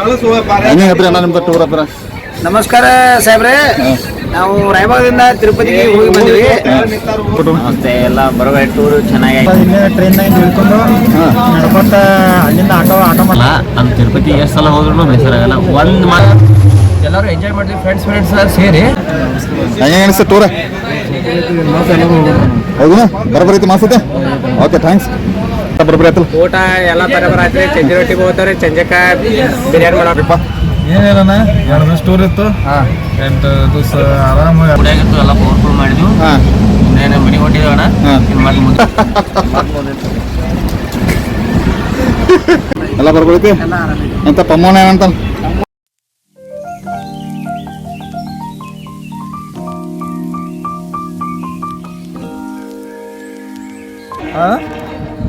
ಹೆಂಗ್ರಿ ಅಣ್ಣ ನಿಮ್ದು ಟೂರ್ ಹತ್ರ? ನಮಸ್ಕಾರ ಸಾಹೇಬ್ರೆ, ನಾವು ರಾಯಬಾಗದಿಂದ ತಿರುಪತಿಗೆ ಹೋಗಿ ಬಂದಿವಿ. ಮತ್ತೆ ಎಲ್ಲ ಬರುವ ಟೂರ್ ಚೆನ್ನಾಗಿ ಟ್ರೈನ್ ಇಳ್ಕೊಂಡು ನಡ್ಕೊತ ಅಲ್ಲಿಂದ ಆಟೋ ನಮ್ಮ ತಿರುಪತಿ ಎಷ್ಟು ಸಲ ಹೋದ್ರೂ ಬೇಸರಾಗಲ್ಲ. ಒಂದು ಎಲ್ಲರೂ ಎಂಜಾಯ್ ಮಾಡ್ತೀವಿ ಫ್ರೆಂಡ್ಸ್ ಸೇರಿ. ಹೆಂಗೆ ಅನಿಸ್ತು ಟೂರ್? ಹೌದಾ, ಬರಬರೈತಿ ಮಾಸತೆ. Okay, thanks. ಬರಬರಿ ಆಯ್ತಲ್ಲ ಊಟ ಎಲ್ಲ ಬರಬರ ಆಯ್ತು. ಚಂಜಿ ರೊಟ್ಟಿಗೆ ಹೋಗ್ತಾರೆ, ಚಂಜಕ್ಕ ಬಿರಿಯಾನಿ ಮಾಡೋಪ್ಪ. ಏನಿಲ್ಲಣ್ಣ, 2 ದಿವಸ ಟೂರ್ ಇತ್ತು. 8 ದಿವಸ ಆರಾಮಾಗಿ ಕುಡಿಯಾಗಿತ್ತು, ಎಲ್ಲ ಪವರ್ಫುಲ್ ಮಾಡಿದ್ವು. ಇನ್ನೇನು ಮನೆಗೆ ಹೊಟ್ಟಿದ್ದೇವಣ್ಣ. ಎಲ್ಲ ಬರ್ಕೊಳತಿ ಅಂತ ಪಮ್ಮೋಣ ಏನಂತ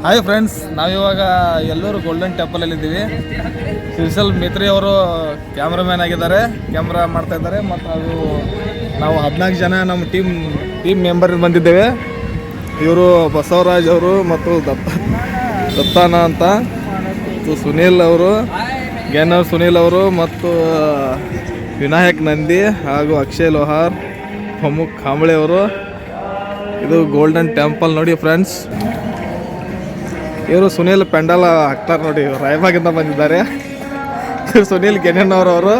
ಹಾಯ್ ಫ್ರೆಂಡ್ಸ್, ನಾವಿವಾಗ ಎಲ್ಲರೂ ಗೋಲ್ಡನ್ ಟೆಂಪಲಲ್ಲಿದ್ದೀವಿ. ಶ್ರೀಶಲ್ ಮೇತ್ರಿ ಅವರು ಕ್ಯಾಮ್ರಾಮ್ಯಾನ್ ಆಗಿದ್ದಾರೆ, ಕ್ಯಾಮ್ರಾ ಮಾಡ್ತಾ ಇದ್ದಾರೆ. ಮತ್ತು ನಾವು 14 ಜನ ನಮ್ಮ ಟೀಮ್ ಮೆಂಬರ್ ಬಂದಿದ್ದೇವೆ. ಇವರು ಬಸವರಾಜ್ ಅವರು ಮತ್ತು ದತ್ತಾನ ಅಂತ, ಮತ್ತು ಸುನೀಲ್ ಅವರು, ಗ್ಯಾನರ್ ಸುನೀಲ್ ಅವರು, ಮತ್ತು ವಿನಾಯಕ್ ನಂದಿ ಹಾಗೂ ಅಕ್ಷಯ್ ಲೋಹಾರ್, ಪ್ರಮುಖ್ ಕಾಂಬಳೆ ಅವರು. ಇದು ಗೋಲ್ಡನ್ ಟೆಂಪಲ್ ನೋಡಿ ಫ್ರೆಂಡ್ಸ್. ಇವರು ಸುನೀಲ್ ಪೆಂಡಲ್ ಹಾಕ್ತಾರೆ ನೋಡಿ, ರಾಯಬಾಗಿಂದ ಬಂದಿದ್ದಾರೆ. ಸುನೀಲ್ ಗೆನೆನ್ನವರು.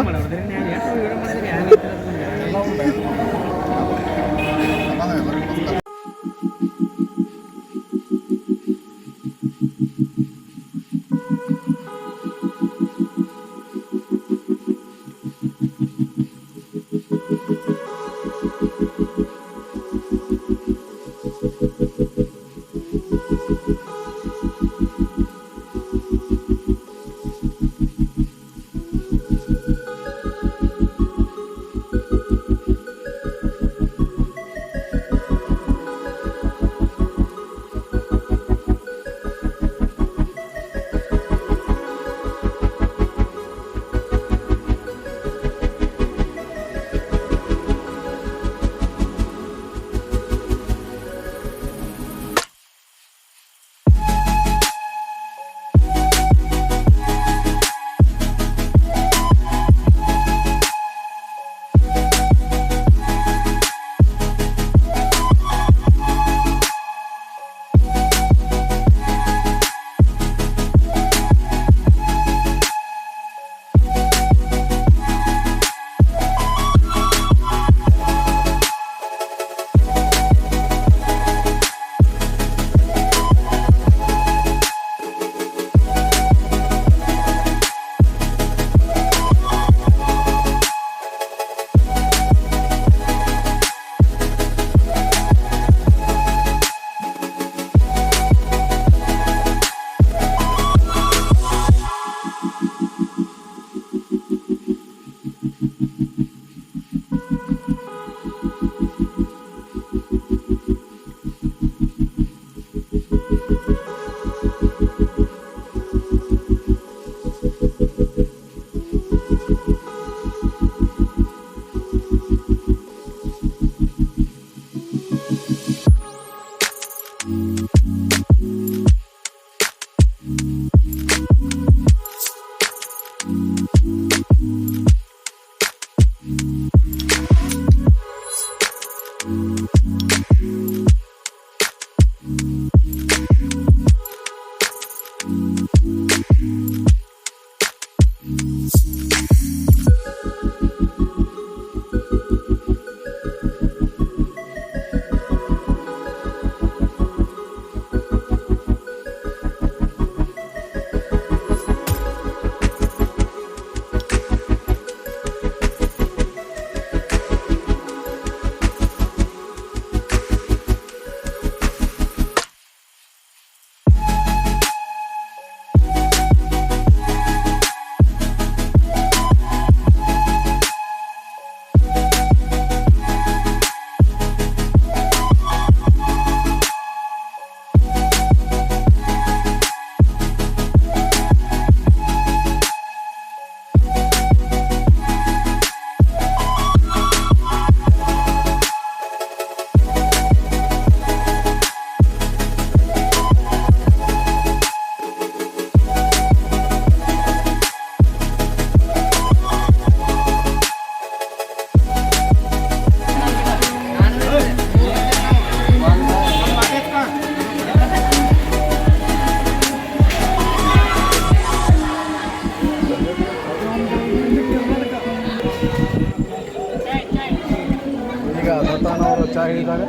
ಚಾರಿದ್ದಾರೆ.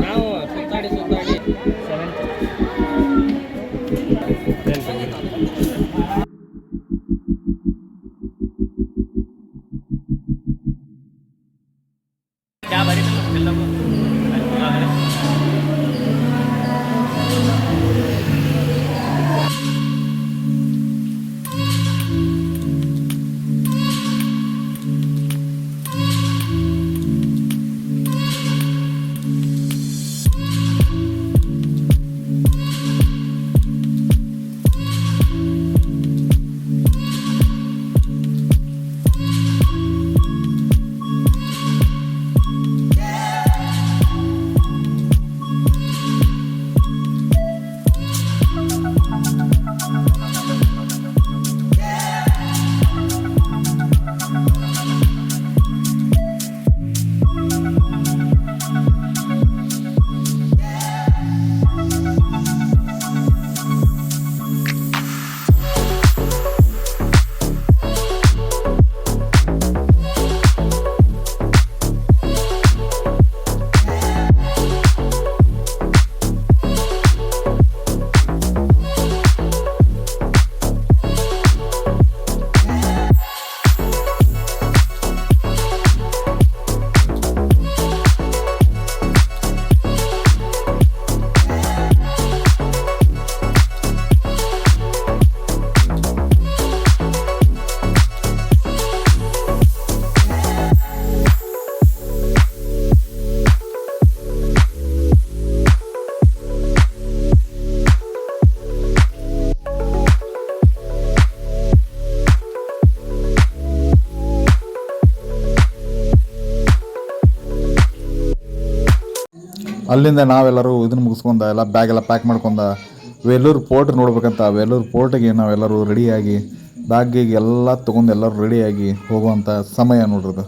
ನಾವು ಸುತ್ತಾಡಿ ಸೆವೆಂತ್ ಅಲ್ಲಿಂದ ನಾವೆಲ್ಲರೂ ಇದನ್ನು ಮುಗಿಸ್ಕೊಂಡ ಎಲ್ಲ ಬ್ಯಾಗ್ ಎಲ್ಲ ಪ್ಯಾಕ್ ಮಾಡ್ಕೊಂಡ ವೇಲೂರು ಪೋರ್ಟ್ ನೋಡ್ಬೇಕಂತ ವೇಲೂರು ಪೋರ್ಟಿಗೆ ನಾವೆಲ್ಲರೂ ರೆಡಿಯಾಗಿ ಬ್ಯಾಗಿಗೆ ಎಲ್ಲ ತೊಗೊಂಡು ಎಲ್ಲರೂ ರೆಡಿಯಾಗಿ ಹೋಗುವಂಥ ಸಮಯ ನೋಡ್ರದು.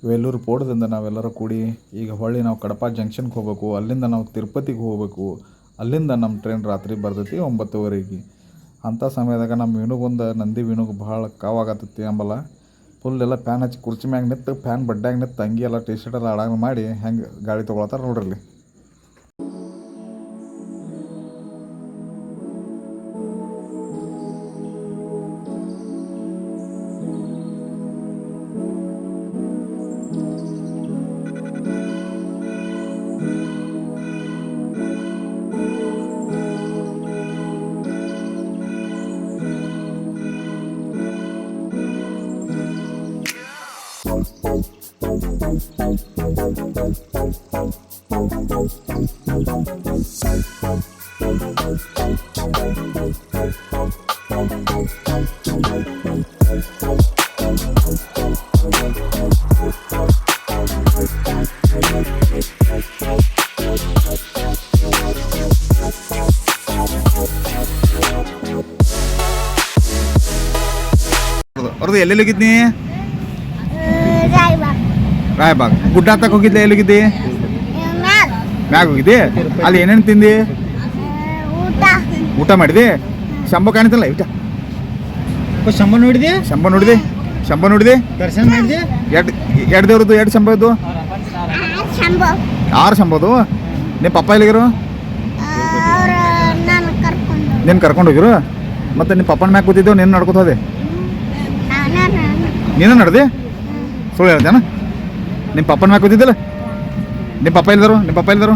ವೇಲೂರು ಪೋಟದಿಂದ ನಾವೆಲ್ಲರೂ ಕೂಡಿ ಈಗ ಹೊಳ್ಳಿ ನಾವು ಕಡಪ ಜಂಕ್ಷನ್ಗೆ ಹೋಗ್ಬೇಕು, ಅಲ್ಲಿಂದ ನಾವು ತಿರುಪತಿಗೆ ಹೋಗ್ಬೇಕು. ಅಲ್ಲಿಂದ ನಮ್ಮ ಟ್ರೈನ್ ರಾತ್ರಿ ಬರ್ತೈತಿ 9:15. ಅಂಥ ಸಮಯದಾಗ ನಮ್ಮ ವೀಣುಗೊಂದು ನಂದಿ ವೀಣುಗೆ ಭಾಳ ಕಾವಾಗತ್ತೈತಿ ಅಂಬಲ್ಲ. ಫುಲ್ ಎಲ್ಲ ಫ್ಯಾನ್ ಹಚ್ಚಿ ಕುರ್ಚಿ ಮ್ಯಾಗ ನಿಂತು ಫ್ಯಾನ್ ಬಡ್ಡ್ಯಾಗ ನಿಂತು ತಂಗಿ ಎಲ್ಲ ಟಿ ಶರ್ಟ್ ಎಲ್ಲ ಆಡಂಗೆ ಮಾಡಿ ಹೆಂಗೆ ಗಾಡಿ ತೊಗೊಳತ್ತಾರ ನೋಡ್ರಿ. ಅವ್ರದ್ದು ಎಲ್ಲೆಲ್ಲಿ ಹೋಗಿದ್ನಿ? ರಾಯಬಾಗ್. ಗುಡ್ಡ ಹತ್ತಕ್ಕೆ ಹೋಗಿದ್ದೆ, ಎಲ್ಲಿಗಿದ್ದಿ? ಮ್ಯಾಗ ಹೋಗಿದ್ದಿ? ಅಲ್ಲಿ ಏನೇನು ತಿಂದಿ? ಊಟ ಮಾಡಿದೆ? ಶಂಭ ಕಾಣಿತಲ್ಲ ಊಟ. ಶಂಭ ನೋಡಿದೆ? ಶಂಭ ನೋಡಿದೆ? ದರ್ಶನ ಮಾಡಿದೆ? ಎರಡು ದೇವ್ರದ್ದು, ಎರಡು ಶಂಭ ಇದ್ದು? 6 ಶಂಭದು. ನಿಮ್ಮ ಪಪ್ಪ ಎಲ್ಲಿಗಿರು? ನೀನು ಕರ್ಕೊಂಡು ಹೋಗಿರು? ಮತ್ತೆ ನಿಮ್ಮ ಪಪ್ಪನ ಮ್ಯಾಗ ಕೂತಿದ್ದೆವು, ನೀನು ನಡ್ಕೊತ ಹೋದೆ? ನೀನು ನಡೆದೆ? ಸುಳ್ಳು ಹೇಳ್ತೇನ? ನಿಮ್ಮ ಪಪ್ಪನ ಮ್ಯಾಗ ಕೂತಿದ್ದಿಲ್ಲ? ನಿಮ್ಮ ಪಪ್ಪ ಎಲ್ಲಿದರು?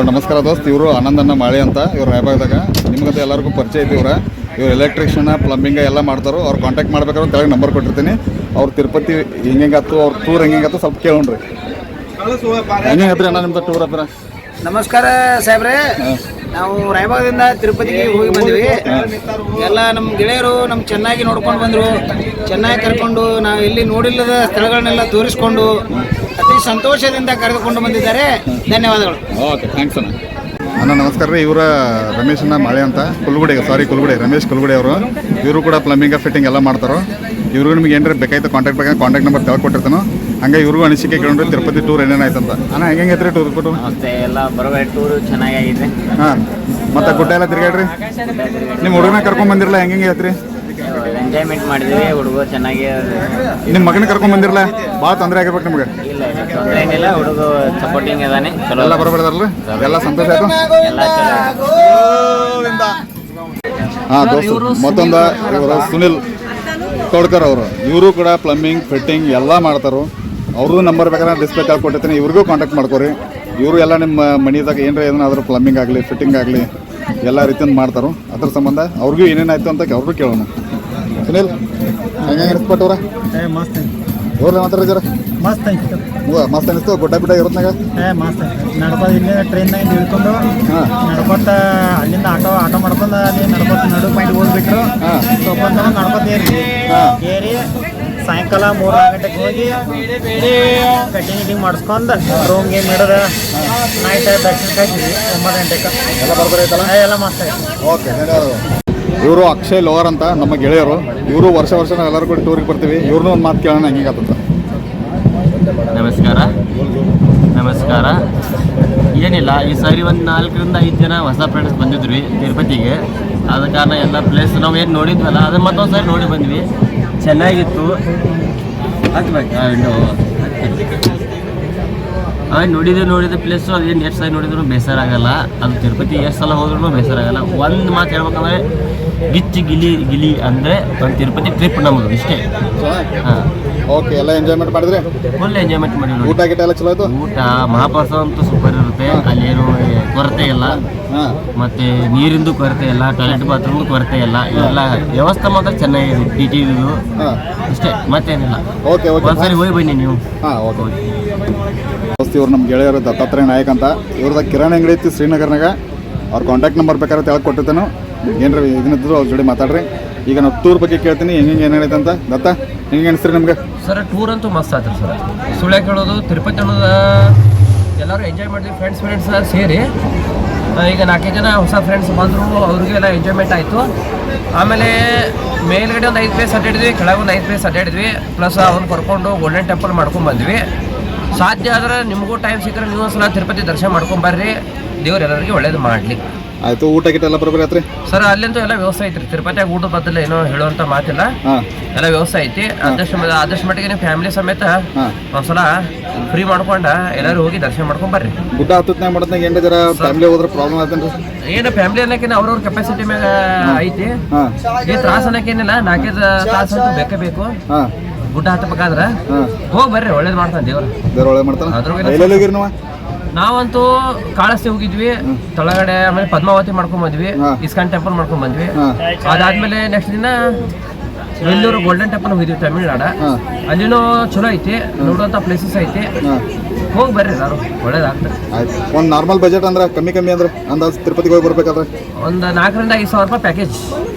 ನಮಸ್ಕಾರ ದೋಸ್ತ್. ಇವರು ಆನಂದಣ್ಣ ಮಾಳಿ ಅಂತ, ಇವ್ರು ರಾಯಬಾಗ್ದಾಗ. ನಿಮ್ಗಂತ ಎಲ್ಲರಿಗೂ ಪರಿಚಯ ಐತಿ. ಇವ್ರು ಎಲೆಕ್ಟ್ರಿಷಿಯನ್, ಪ್ಲಂಬಿಂಗ್ ಎಲ್ಲ ಮಾಡ್ತಾರೋ. ಅವ್ರು ಕಾಂಟ್ಯಾಕ್ಟ್ ಮಾಡ್ಬೇಕಾದ್ರೆ ಕೆಳಗೆ ನಂಬರ್ ಕೊಟ್ಟಿರ್ತೀನಿ. ಅವ್ರು ತಿರುಪತಿ ಹೆಂಗೆಂಗಾತು, ಅವ್ರ ಟೂರ್ ಹೆಂಗೆಂಗಾತು ಸ್ವಲ್ಪ ಕೇಳೋಣ್ರಿ. ಹೆಂಗೆಂಗತ್ರಿ ಅಣ್ಣ ನಿಮ್ದು ಟೂರ್ ಹತ್ರ? ನಮಸ್ಕಾರ ಸಾಹೇಬ್ರೆ. ನಾವು ರಾಯಬಾಗದಿಂದ ತಿರುಪತಿಗೆ ಹೋಗಿ ಬಂದ್ವಿ. ಎಲ್ಲ ನಮ್ಮ ಗೆಳೆಯರು ಚೆನ್ನಾಗಿ ನೋಡ್ಕೊಂಡು ಬಂದರು. ಚೆನ್ನಾಗಿ ಕರ್ಕೊಂಡು ನಾವು ಎಲ್ಲಿ ನೋಡಿಲ್ಲದ ಸ್ಥಳಗಳನ್ನೆಲ್ಲ ತೋರಿಸ್ಕೊಂಡು ಅತಿ ಸಂತೋಷದಿಂದ ಕರೆದುಕೊಂಡು ಬಂದಿದ್ದಾರೆ. ಧನ್ಯವಾದಗಳು. ಓಕೆ, ಥ್ಯಾಂಕ್ಸ್ ಅಣ್ಣ. ನಮಸ್ಕಾರ ರೀ. ಇವರ ರಮೇಶಣ್ಣ ಮಾಳೆ ಅಂತ, ಕುಲ್ಗುಡಿ ರಮೇಶ್ ಕುಲ್ಗುಡಿ ಅವರು. ಇವರು ಕೂಡ ಪ್ಲಂಬಿಂಗ್ ಫಿಟ್ಟಿಂಗ್ ಎಲ್ಲ ಮಾಡ್ತಾರೋ. ಇವ್ರಿಗೂ ನಿಮ್ಗೆ ಏನಾರ ಬೇಕಾಯ್ತು ಕಾಂಟ್ಯಾಕ್ಟ್ ನಂಬರ್ ತೆಗೆದುಕೊಟ್ಟಿರ್ತಾನೆ. ಹಂಗೆ ಇವ್ರಿಗೂ ಅನಿಸಿಕೆ ಕೇಳೋಣ್ರಿ ತಿರುಪತಿ ಟೂರ್ ಏನೇನಾಯ್ತಂತ. ಅಣ್ಣ ಹೆಂಗೈತ್ರಿ ಟೂರ್ ಕೊಟ್ಟು? ಮತ್ತೆ ಎಲ್ಲ ಬರೋಬರಿ ಟೂರ್ ಚೆನ್ನಾಗಿದೆ. ಹಾಂ, ಮತ್ತೆ ಗುಡ್ಡ ಎಲ್ಲ ತಿರ್ಗಾಡ್ರಿ. ನಿಮ್ಮ ಹುಡುಗನ ಕರ್ಕೊಂಡ್ ಬಂದಿರಲ್ಲ, ಹೆಂಗೆ ಐತ್ರಿ? ಎಂಜಾಯ್ಮೆಂಟ್ ಮಾಡಿದ್ವಿ. ಹುಡುಗ ಚೆನ್ನಾಗಿ. ನಿಮ್ಮ ಮಗನ ಕರ್ಕೊಂಡ್ ಬಂದಿರಲ್ಲ, ಭಾಳ ತೊಂದರೆ ಆಗಿರ್ಬೇಕು ನಿಮ್ಗೆ? ಇಲ್ಲ ತೊಂದರೆ ಏನಿಲ್ಲ. ಹುಡುಗ ಸಪೋರ್ಟಿಂಗ್ ಅದಾನೆ. ಎಲ್ಲ ಬರೋಬರಲ್ಲ? ಎಲ್ಲ ಸಂತೋಷ ಆಯ್ತು. ಎಲ್ಲ ಚಲೋ. ಹಾಂ ದೋಸ್ತ, ಮತ್ತೊಂದು ಇವರು ಸುನಿಲ್ ತೋಡ್ಕರ್ ಅವರು. ಇವರು ಕೂಡ ಪ್ಲಂಬಿಂಗ್ ಫಿಟ್ಟಿಂಗ್ ಎಲ್ಲ ಮಾಡ್ತಾರೋ. ಅವ್ರದ್ದು ನಂಬರ್ ಬೇಕಾದ್ರೆ ಡಿಸ್ಪ್ಲೇ ಕಾಲ್ ಕೊಟ್ಟಿರ್ತೀನಿ. ಇವ್ರಿಗೂ ಕಾಂಟ್ಯಾಕ್ಟ್ ಮಾಡ್ಕೊರಿ. ಇವರು ಎಲ್ಲ ನಿಮ್ಮ ಮನೆದಾಗ ಏನಾರ ಏನಾದರೂ ಪ್ಲಂಬಿಂಗ್ ಆಗಲಿ ಫಿಟ್ಟಿಂಗ್ ಆಗಲಿ ಎಲ್ಲ ರೀತಿಯಿಂದ ಮಾಡ್ತಾರೋ. ಅದ್ರ ಸಂಬಂಧ ಅವ್ರಿಗೂ ಏನೇನಾಯ್ತು ಅಂತ ಅವ್ರಿಗೂ ಕೇಳೋಣ. ಸುನಿಲ್, ಹೆಂಗೆ ಅನಿಸ್ಪಟ್ಟವ್ರ? ಮಸ್ತ್ ಇವ್ರಲ್ಲ ಮಾತಾಡ್ರಿ ಜರ. ಮಸ್ತ್ ಐತಿ. ಮಸ್ತ್ ಅನಿಸ್ತು? ಗುಡ್ಡ ಇರೋದ್ನಾಗ ಮಸ್ತ್ ನಡ್ಕೊಂಡು ಇಲ್ಲಿ ಟ್ರೈನ್ನಾಗ ಇಳ್ಕೊಂಡು ನಡ್ಕೊತ ಅಲ್ಲಿಂದ ಆಟೋ ಮಾಡ್ಕೊಂಡು ಅಲ್ಲಿ ನಡ್ಕೊತ ನಡು ಪಾಯಿಂಟ್ ಹೋಗ್ಬಿಟ್ರು. ಸ್ವಲ್ಪ ನಡ್ಕೊತ ಏರಿ ಸಾಯಂಕಾಲ 3 ಗಂಟೆಗೆ ಹೋಗಿ ಕಟಿಂಗ್ ಮಾಡಿಸ್ಕೊಂಡು ರೂಮ್ ಗೇಮ್ ಹಿಡಿದು ನೈಟ್ ದರ್ಶನ ಕಾಯ್ತೀವಿ 9 ಗಂಟೆಗೆ. ಎಲ್ಲ ಬರ್ತಾರೈತಲ್ಲ? ಎಲ್ಲ ಮಸ್ತ್ ಐತಿ. ಓಕೆ, ಧನ್ಯವಾದಗಳು. ಇವರು ಅಕ್ಷಯ್ ಲೋವರ್ ಅಂತ ನಮ್ಮ ಗೆಳೆಯರು. ಇವರು ವರ್ಷ ನಾವು ಎಲ್ಲರೂ ಕೂಡ ಟೂರಿಗೆ ಬರ್ತೀವಿ. ಇವ್ರನ್ನೂ ಒಂದು ಮಾತು ಕೇಳೋಣ ಹೆಂಗಾಗ್ತದ. ನಮಸ್ಕಾರ. ಏನಿಲ್ಲ, ಈ ಸಾರಿ ಒಂದು 4-5 ಜನ ಹೊಸ ಫ್ರೆಂಡ್ಸ್ ಬಂದಿದ್ವಿ ತಿರುಪತಿಗೆ. ಆದ ಕಾರಣ ಎಲ್ಲ ಪ್ಲೇಸ್ ನಾವು ಏನು ನೋಡಿದ್ವಲ್ಲ ಅದನ್ನು ಮತ್ತೊಂದು ಸಾರಿ ನೋಡಿ ಬಂದ್ವಿ. ಚೆನ್ನಾಗಿತ್ತು. ನೋಡಿದ ಪ್ಲೇಸು ಅದೇನು ಎಷ್ಟು ಸಾರಿ ನೋಡಿದ್ರು ಬೇಸರ ಆಗಲ್ಲ. ಅದು ತಿರುಪತಿ ಎಷ್ಟು ಸಲ ಹೋದ್ರೂ ಬೇಸರ ಆಗಲ್ಲ. ಒಂದು ಮಾತು ಹೇಳ್ಬೇಕಂದ್ರೆ ಗಿಚ್ಚಿ ಗಿಲಿ ಅಂದರೆ ಒಂದು ತಿರುಪತಿ ಟ್ರಿಪ್ ನಮ್ಮದು ಇಷ್ಟೇ. ಹಾಂ, ಓಕೆ. ಎಲ್ಲ ಎಂಜಾಯ್ಮೆಂಟ್ ಮಾಡಿದ್ರೆ? ಫುಲ್ ಎಂಜಾಯ್ಮೆಂಟ್ ಮಾಡಿ. ಊಟ ಎಲ್ಲ ಚಲೋ ಆಯ್ತು? ಊಟ ಮಹಾಪ್ರಸಾದ ಅಂತೂ ಸೂಪರ್ ಇರುತ್ತೆ. ಅಲ್ಲೇನು ಕೊರತೆ ಇಲ್ಲ. ಮತ್ತು ನೀರಿಂದು ಕೊರತೆ ಇಲ್ಲ, ಟಾಯ್ಲೆಟ್ ಬಾತ್ರೂಮ್ದು ಕೊರತೆ ಇಲ್ಲ. ಎಲ್ಲ ವ್ಯವಸ್ಥೆ ಮಾತ್ರ ಚೆನ್ನಾಗಿದೆ. ಟಿಟಿದು ಅಷ್ಟೇ, ಮತ್ತೇನಿಲ್ಲ. ಓಕೆ, ಒಂದ್ಸರಿ ಹೋಗಿ ಬನ್ನಿ ನೀವು. ಹಾಂ, ಓಕೆ. ಇವ್ರು ನಮ್ಮ ಗೆಳೆಯರು ದತ್ತಾತ್ರೇಯ ನಾಯಕ್ ಅಂತ. ಇವ್ರದ್ದು ಕಿರಾಣಿ ಅಂಗಡಿ ಐತಿ ಶ್ರೀನಗರ್ನಾಗ. ಅವ್ರ ಕಾಂಟ್ಯಾಕ್ಟ್ ನಂಬರ್ ಬೇಕಾದ್ರೆ ತೆಗೆದುಕೊಟ್ಟಿರ್ತಾನೆ. ಏನ್ರಿ ಇದನ್ನಿದ್ರು ಅವ್ರ ಜೋಡಿ ಮಾತಾಡ್ರಿ. ಈಗ ನಾವು ಟೂರ್ ಬಗ್ಗೆ ಕೇಳ್ತೀನಿ, ಹೆಂಗೆ ಏನೇನೈತೆ ಅಂತ. ದತ್ತ, ಹೆಂಗೆ ಅನಿಸ್ತೀರಿ ನಿಮ್ಗೆ? ಸರ್ ಟೂರ್ ಅಂತೂ ಮಸ್ತ್ ಆಯ್ತು ಸರ್. ಸುಳ್ಳು ಕೇಳೋದು ತಿರುಪತಿ ಅನ್ನೋದು ಎಲ್ಲರೂ ಎಂಜಾಯ್ ಮಾಡಿದ್ವಿ ಫ್ರೆಂಡ್ಸ್ ಸೇರಿ. ಈಗ 4 ಜನ ಹೊಸ ಫ್ರೆಂಡ್ಸ್ ಬಂದರು, ಅವ್ರಿಗೆಲ್ಲ ಎಂಜಾಯ್ಮೆಂಟ್ ಆಯಿತು. ಆಮೇಲೆ ಮೇಲ್ಗಡೆ ಒಂದು 5 ಪ್ಲೇಸ್ ಅಡ್ಡಾಡಿದ್ವಿ, ಕೆಳಗೆ ಒಂದು 5 ಪ್ಲೇಸ್ ಅಡ್ಡಾಡಿದ್ವಿ. ಪ್ಲಸ್ ಅವ್ರನ್ನ ಕರ್ಕೊಂಡು ಗೋಲ್ಡನ್ ಟೆಂಪಲ್ ಮಾಡ್ಕೊಂಡು ಬಂದ್ವಿ. ಸಾಧ್ಯ ಆದರೆ ನಿಮಗೂ ಟೈಮ್ ಸಿಕ್ಕರೆ ನೀವು ಒಂದ್ಸಲ ತಿರುಪತಿ ದರ್ಶನ ಮಾಡ್ಕೊಂಬರ್ರಿ. ದೇವ್ರು ಎಲ್ಲರಿಗೆ ಒಳ್ಳೇದು ಮಾಡಲಿ. ಆಯಿತು. ಊಟ ಗಿಟ ಎಲ್ಲ ಬರೋಬ್ಬರಿ ಆತ್ರಿ? ಸರ್ ಅಲ್ಲಂತೂ ಎಲ್ಲ ವ್ಯವಸ್ಥೆ ಐತ್ರಿ. ತಿರುಪತಿಯಾಗ ಊಟದ ಬದಲು ಏನೋ ಹೇಳುವಂಥ ಮಾತಿಲ್ಲ, ಎಲ್ಲ ವ್ಯವಸ್ಥೆ ಐತಿ. ಆದಷ್ಟು ಮಟ್ಟಿಗೆ ನೀವು ಫ್ಯಾಮಿಲಿ ಸಮೇತ ಒಂದ್ಸಲ ಫ್ರೀ ಮಾಡ್ಕೊಂಡ ಎಲ್ಲರೂ ಹೋಗಿ ದರ್ಶನ ಮಾಡ್ಕೊಂಡ್ ಬರ್ರಿ. ಗುಡ್ಡ ಹತ್ತತ್ನಾಗ ಮಾಡೋದ್ನಾಗ ಏನು ಜರ ಫ್ಯಾಮಿಲಿ ಹೋದ್ರೆ ಪ್ರಾಬ್ಲಮ್ ಆತೇನ್ರಿ? ಏನು ಫ್ಯಾಮಿಲಿ ಅನ್ನೋಕೆ ಅವ್ರವ್ರ ಕೆಪಾಸಿಟಿ ಮ್ಯಾಗ ಐತಿ. ಏನು ತ್ರಾಸ ಅನ್ನೋಕೇನಿಲ್ಲ, 4 ತಾಸು ಅಂತೂ ಬೇಕೇ ಬೇಕು. ಗುಡ್ಡ ಹತ್ತಬೇಕಾದ್ರೆ ಹೋಗಿ ಬರ್ರಿ, ಒಳ್ಳೇದು ಮಾಡ್ತಾನೆ ದೇವ್ರು. ಒಳ್ಳೇದು ಮಾಡ್ತಾನೆ. ನಾವಂತೂ ಕಾಳಸ್ತಿ ಹೋಗಿದ್ವಿ ತಳಗಡೆ, ಆಮೇಲೆ ಪದ್ಮಾವತಿ ಮಾಡ್ಕೊಂಡ್ ಬಂದ್ವಿ, ಇಸ್ಕಾನ್ ಟೆಂಪಲ್ ಮಾಡ್ಕೊಂಡ್ ಬಂದ್ವಿ. ಅದಾದ್ಮೇಲೆ ನೆಕ್ಸ್ಟ್ ದಿನ ವೆಲ್ಲೂರು ಗೋಲ್ಡನ್ ಟೆಂಪಲ್ ಹೋಗಿದ್ವಿ, ತಮಿಳ್ನಾಡು. ಅಲ್ಲಿನೂ ಚಲೋ ಐತಿ, ನೋಡುವಂತ ಪ್ಲೇಸಸ್ ಐತಿ. ಹೋಗಿ ಬರ್ರಿ ಎಲ್ಲರೂ, ಒಳ್ಳೇದಾಗ್ತದೆ. ಒಂದು ನಾರ್ಮಲ್ ಬಜೆಟ್ ಅಂದ್ರೆ ಕಮ್ಮಿ ಅಂದ್ರೆ ಅಂದಾಜು ತಿರುಪತಿಗೆ ಹೋಗಿ ಬರ್ಬೇಕಾದ್ರೆ ಒಂದು 4 ರಿಂದ 5 ಸಾವಿರ ರೂಪಾಯಿ ಪ್ಯಾಕೇಜ್.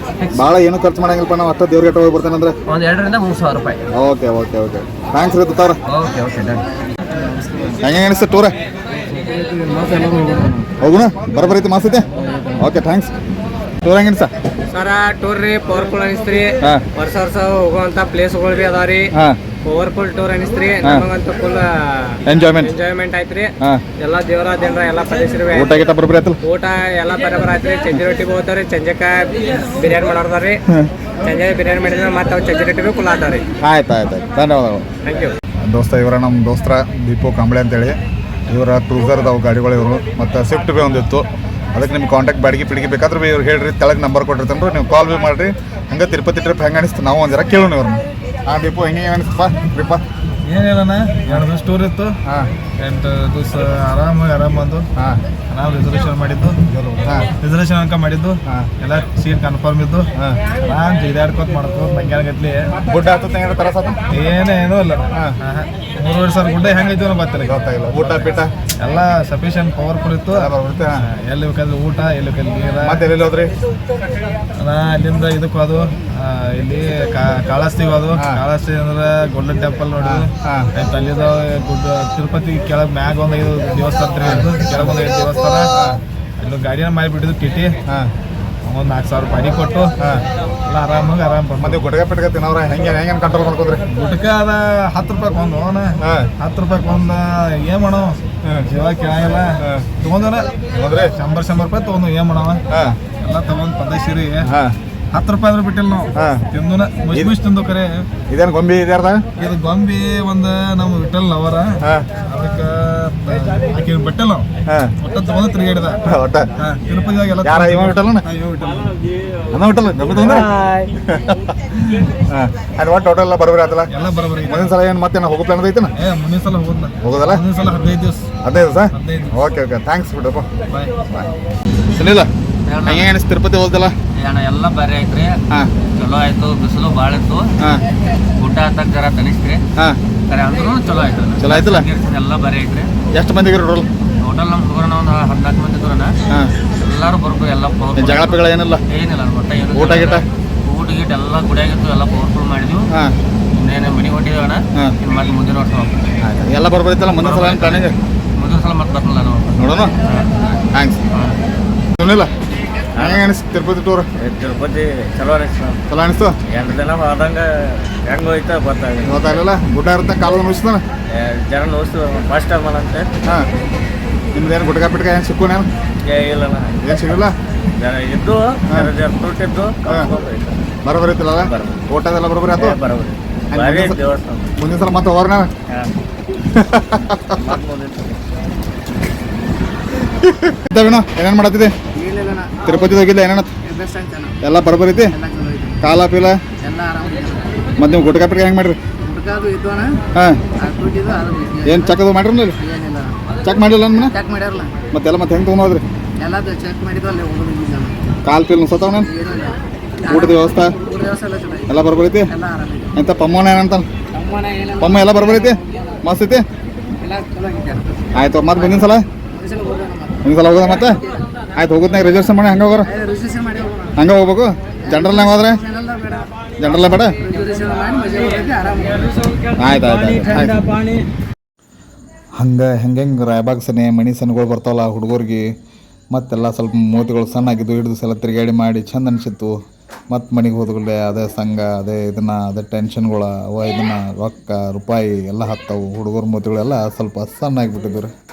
ಭಾಳ ಏನು ಖರ್ಚು ಮಾಡಂಗಿಲ್ಲಪ್ಪ, ನಾವು ಅಷ್ಟ ದೇವ್ರಿಗೆ ಹೋಗಿ ಬರ್ತಾನೆ ಅಂದ್ರೆ ಒಂದು 2 ರಿಂದ 3 ಸಾವಿರ ರೂಪಾಯಿ. ಓಕೆ ಥ್ಯಾಂಕ್ಸ್ ರೀ ತಾವ್ರ. Okay done. ಹೆಂಗೆ ಅನಿಸ್ತು ಟೂರ? ಹೋಗುಣ, ಬರಬರೈತಿ ಮಾಸೈತೆ. Okay thanks. ಟೂರ್ ಹೆಂಗೆ ಅನಿಸ್ತ ಸರ? ಟೂರ್ ರೀ ಪವರ್ಫುಲ್ ಅನಿಸ್ತ್ರಿ. ವರ್ಷ ಹೋಗುವಂತ ಪ್ಲೇಸ್ಗಳು ಬಿ ಅದಾವ್ರಿ. ಪವರ್ಫುಲ್ ಟೂರ್ ಅನಿಸ್ತ್ರಿ. ನಮಗಂತೂ ಫುಲ್ ಎಂಜಾಯ್ಮೆಂಟ್ ಆಯ್ತ್ರಿ. ಎಲ್ಲ ದೇವರ ಜನರ ಎಲ್ಲ ಪ್ರದೇಶ ಊಟ ಗಿಟ ಬರಬರಿ ಆಯ್ತು. ಊಟ ಎಲ್ಲ ಬರಬರ ಆಯ್ತ್ರಿ. ಚಂಜಿ ರೊಟ್ಟಿಗೆ ಹೋಗ್ತಾವ್ರಿ, ಚಂಜಕ ಬಿರಿಯಾನಿ ಮಾಡೋರ್ದಾವ್ರಿ. ಚಂಜೆ ಬಿರಿಯಾನಿ ಮಾಡಿದ್ರೆ ಮತ್ತೆ ಅವ್ರು ಚಂಜಿ ರೊಟ್ಟಿಗೆ ಕುಲ್ಲ ಆತಾವ್ರಿ. ಆಯ್ತು ಧನ್ಯವಾದಗಳು. Thank you. ದೋಸ್ತ ಇವರ ನಮ್ಮ ದೋಸ್ತರ ದೀಪು ಕಾಂಬ್ಳೆ ಅಂತೇಳಿ, ಇವರ ಕ್ರೂಸರ್ದವು ಗಾಡಿಗಳು ಇವರು. ಮತ್ತು ಸ್ವಿಫ್ಟ್ ಬಿ ಒಂದಿತ್ತು, ಅದಕ್ಕೆ ನಿಮ್ಗೆ ಕಾಂಟ್ಯಾಕ್ಟ್ ಬಾಡಿಗೆ ಬೇಕಾದ್ರೆ ಬಿ ಇವ್ರು ಹೇಳ್ರಿ, ತೆಳಗೆ ನಂಬರ್ ಕೊಟ್ಟಿರ್ತಾನೆ, ನೀವು ಕಾಲ್ ಬಿ ಮಾಡಿರಿ. ಹಂಗೆ ತಿರುಪತಿ ಟ್ರಿಪ್ ಹೆಂಗೆ ಅನಿಸ್ತು ನಾವು ಒಂದು ಜರ ಕೇಳೋಣ ಇವ್ರನ್ನ. ದೀಪು ಹೆಂಗೆ ಅನಿಸ್ತಪ್ಪ ಟ್ರಿಪ್ಪ? ಏನಿಲ್ಲಣ್ಣ, 2 ದಿವಸ ಟೂರ್ ಇತ್ತು. 8 ದಿವಸ ಆರಾಮ್ ಬಂದು ನಾವು ರಿಸರ್ವೇಷನ್ ಮಾಡಿದ್ದು, ರಿಸರ್ವೇಷನ್ ಅನ್ಕ ಮಾಡಿದ್ದು, ಎಲ್ಲ ಸೀಟ್ ಕನ್ಫರ್ಮ್ ಇದ್ದು, ಆರಾಮ್ ಜೈದಾಡ್ಕೋತ ಮಾಡ್ಕೋತ ಮಂಗ್ಯಾಗತ್ಲಿ. ಗುಡ್ಡ ಹತ್ತದ ತರ ಏನೂ ಇಲ್ಲ. 3.5 ಸಾವಿರ ಗುಡ್ಡ ಹೆಂಗೈತಿ ಅನ್ನೋ ಗೊತ್ತಾಗಿಲ್ಲ. ಊಟ ಪೀಟ ಎಲ್ಲ ಸಫಿಷಿಯಂಟ್ ಪವರ್ಫುಲ್ ಇತ್ತು. ಎಲ್ಲಿ ಬೇಕಾದ್ರೆ ಊಟ, ಎಲ್ಲಿ ಬೇಕಾದ್ರೆ ನೀರ. ಮತ್ತೆ ಎಲ್ಲಿ ಹೋದ್ರಿ? ಅಲ್ಲಿಂದ ಇದಕ್ಕೂ ಅದು ಇಲ್ಲಿ ಕಾಳಹಸ್ತಿಗೆ ಹೋದು. ಕಾಳಹಸ್ತಿ ಅಂದ್ರೆ ಗೋಲ್ಡನ್ ಟೆಂಪಲ್ ನೋಡಿದ್ವಿ. ಅಲ್ಲಿದ ಗುಡ್ಡ ತಿರುಪತಿ ಕೆಳಗೆ ಮ್ಯಾಗ ಒಂದು 5 ದೇವಸ್ಥಾನ ತಿರುಗಿದ್ದು, ಕೆಳಗೆ ಒಂದು 5 ದೇವಸ್ಥಾನ. ಅಲ್ಲಿ ಗಾಡಿನ ಮಾಡಿಬಿಟ್ಟಿದ್ದು ಟಿಟಿ. ಒಂದು 4 ಸಾವಿರ ಬಾಡಿ ಕೊಟ್ಟು ಎಲ್ಲ ಆರಾಮಾಗಿ ಮತ್ತೆ ಗುಡ್ಗ ಪಿಟ್ಕ ತಿನ್ನವ್ರ ಹೆಂಗೆ ಕಂಟ್ರೋಲ್ ಮಾಡ್ಕೋದ್ರಿ? ಗುಡ್ಕ ಅದ 10 ರೂಪಾಯಿ ಒಂದು 10 ರೂಪಾಯಿ ಒಂದು ಏನ್ ಮಾಡೋ ಜೀವ ಕೇಳಂಗಿಲ್ಲ. ತಗೊಂಡನ 100 ರೂಪಾಯಿ ತಗೊಂಡು ಏನ್ ಮಾಡವ, ಎಲ್ಲ ತಗೊಂಡ್ ಪದಶಿರಿ 10 ರೂಪಾಯಿ ಅಂದ್ರೆ ಬಿಟ್ಟಿಲ್ಲ ನಾವು ತಿಂದುನ ಮುಗಿಸ್ ತಿಂದು. ಕರೆ ಇದೇನು ಗೊಂಬಿ ಇದ್ಯಾರ್ದ? ಇದು ಗೊಂಬಿ ಒಂದು ನಮ್ಮ ವಿಠಲ್ ಅವರ, ಅದಕ್ಕೆ ಆಕೆ ಬಿಟ್ಟಿಲ್ಲ ನಾವು ಒಟ್ಟ ತಗೊಂಡು ತಿರುಗಾಡಿದ. ತಿರುಪತಿದಾಗ ಎಲ್ಲ ಅದು ಒಟ್ಟು ಟೋಟಲ್ ಎಲ್ಲ ಬರೋಬರಿ ಆತಲ್ಲ? ಎಲ್ಲ ಬರೋಬರಿ. ಮುಂದಿನ ಸಲ ಏನು ಮತ್ತೆ ಹೋಗೋ ಪ್ಲಾನ್ ಐತೆ? ಮುಂದಿನ ಸಲ ಹೋಗೋದಲ್ಲ? ಮುಂದಿನ ಸಲ 15 ದಿವಸ. 15 ದಿವಸ? ಓಕೆ ಥ್ಯಾಂಕ್ಸ್ ಬಿಡಪ್ಪ. ಬಾಯ್. ಸುನಿಲ್ಲ ಹೆಂಗೆ ಅನಿಸ್ತು ತಿರುಪತಿ ಹೋದಲ್ಲ? ಎಲ್ಲ ಬರೀ ಐತ್ರಿ, ಚಲೋ ಆಯ್ತು. ಬಿಸಿಲು ಭಾಳ ಇತ್ತು, ಊಟ ಹತ್ತಕ್ಕೆ ಜರ ತನಿಸ್ತ್ರಿ. ಕರೆ ಅಂದ್ರೂ ಚಲೋ ಆಯ್ತು. ಚಲೋ ಆಯ್ತಲ್ಲ? ಎಲ್ಲ ಬರೀ ಐತ್ರಿ. ಎಷ್ಟು ಮಂದಿ ಟೋಟಲ್? ಟೋಟಲ್ ನಮ್ಮ ಹುಡುಗರನ್ನ ಒಂದು 14 ಮಂದಿ ಇದ್ರನ. ಎಲ್ಲರೂ ಬರ್ಬೇಕು. ಎಲ್ಲ ಜಗಳ ಪಿಗಳ ಏನಿಲ್ಲ? ಏನಿಲ್ಲ. ಊಟ ಗಿಟ ಎಲ್ಲ ಗುಡಿಯಾಗಿತ್ತು, ಎಲ್ಲ ಪವರ್ಫುಲ್ ಮಾಡಿದ್ವಿ. ಇನ್ನೇನು ಮನೆಗೆ ಹೊಟ್ಟಿದೇವಣ್ಣ, ಮತ್ತೆ ಮುಂದಿನ ವರ್ಷ ಎಲ್ಲ ಬರ್ಬೋದಿತ್ತಲ್ಲ? ಮುಂದಿನ ಸಲ ಪ್ಲಾನಿಂಗ್? ಮುಂದಿನ ಸಲ ಮತ್ತೆ ಬರಲ್ಲ ನಾವು. ನೋಡೋಣ. ಥ್ಯಾಂಕ್ಸ್. ಸುನಿಲ್ಲ ಹೆಂಗೆ ಅನಿಸ್ತು ತಿರುಪತಿ ಟೂರ್? ತಿರುಪತಿ ಚಲೋ ಅನಿಸ್ತು. 2 ದಿನ ಹೋದಂಗೆ ಹೆಂಗೆ ಹೋಯ್ತಾ ಗೊತ್ತಾಗಲಿಲ್ಲ. ಗುಡ್ಡ ಇರುತ್ತೆ, ಕಾಲ ನೋಯಿಸ್ತಾನ ಜನ ನೋಡ್ತು ಫಸ್ಟ್ ಟೈಮ್ ಅಂತ. ನಿಮ್ದೇನು ಗುಡ್ಗ ಪಿಟ್ಕ ಏನು ಸಿಕ್ಕೋನೇನು? ಇಲ್ಲಣ್ಣ, ಏನು ಸಿಗಲ್ಲ. ಜನ ಇದ್ದು ತುಟ್ಟಿದ್ದು ಬರೋಬರಿ ಇತ್ತಲ್ಲ? ಊಟದೆಲ್ಲ ಬರೋಬರಿ ಆಯ್ತು. ದೇವಸ್ಥಾನ ಮುಂದಿನ ಸಲ ಮತ್ತೆ ಹೋಗ್ರ ನಾನು ಏನೇನು ಮಾಡತ್ತಿದೆ? ತಿರುಪತಿ ಹೋಗಿಲ್ಲ? ಏನೇನ ಎಲ್ಲ ಬರೋಬರೈತಿ? ಕಾಲ ಪೀಲ ಮತ್ತೆ ನೀವು ಗುಡ್ಕ ಪಿಟ್ಕ ಹೆಂಗೆ ಮಾಡ್ರಿ? ಏನು ಚೆಕ್ ಅದು ಮಾಡ್ರಿ? ಚೆಕ್ ಮಾಡಿಲ್ಲ ಮತ್ತೆಲ್ಲ ಮತ್ತೆ ಹೆಂಗೆ ತೊಗೊಂಡೋದ್ರಿ? ಕಾಲ್ ಪೀಲ್ ನುಸತಾವ ನಾನು ಊಟದ ವ್ಯವಸ್ಥೆ ಎಲ್ಲ ಬರೋಬರೈತಿ? ಎಂತ ಪಮ್ಮನ ಏನಂತ ಪಮ್ಮ ಎಲ್ಲ ಬರೋಬರೈತಿ? ಮಸ್ತ್ ಐತಿ? ಆಯ್ತು. ಮತ್ತೆ ಮುಂದಿನ ಸಲ ಹೋಗೋದ? ಮತ್ತೆ ಆಯ್ತು ಹೋಗೋದ್ನಾಗ ರಿಸರ್ವೇಷನ್ ಮಾಡಿ ಹಂಗೆ ಹೋಗೋರು? ಹಂಗೆ ಹೋಗ್ಬೇಕು? ಜನರಲ್ನಾಗ ಹೋದ್ರೆ? ಜನರಲ್ಲ ಬೇಡ? ಆಯ್ತು. ಹಂಗೆ ರಾಯಬಾಗ್ ಸನೆ ಮಣಿ ಸನ್ಗಳು ಬರ್ತಾವಲ್ಲ ಹುಡುಗರಿಗೆ, ಮತ್ತೆಲ್ಲ ಸ್ವಲ್ಪ ಮೂತಿಗಳು ಸಣ್ಣ ಆಗಿದ್ದು ಹಿಡಿದು ಸಲ ತಿರುಗಾಡಿ ಮಾಡಿ ಚಂದ ಅನಿಸಿತ್ತು. ಮತ್ತು ಮನೆಗೆ ಹೋದ್ಗಳೇ ಅದೇ ಸಂಘ ಅದೇ ಅದೇ ಟೆನ್ಷನ್ಗಳು ಅವ ರೊಕ್ಕ ರೂಪಾಯಿ ಎಲ್ಲ ಹತ್ತವು. ಹುಡುಗರ ಮೂತಿಗಳೆಲ್ಲ ಸ್ವಲ್ಪ ಸಣ್ಣ ಆಗಿಬಿಟ್ಟಿದ್ರು.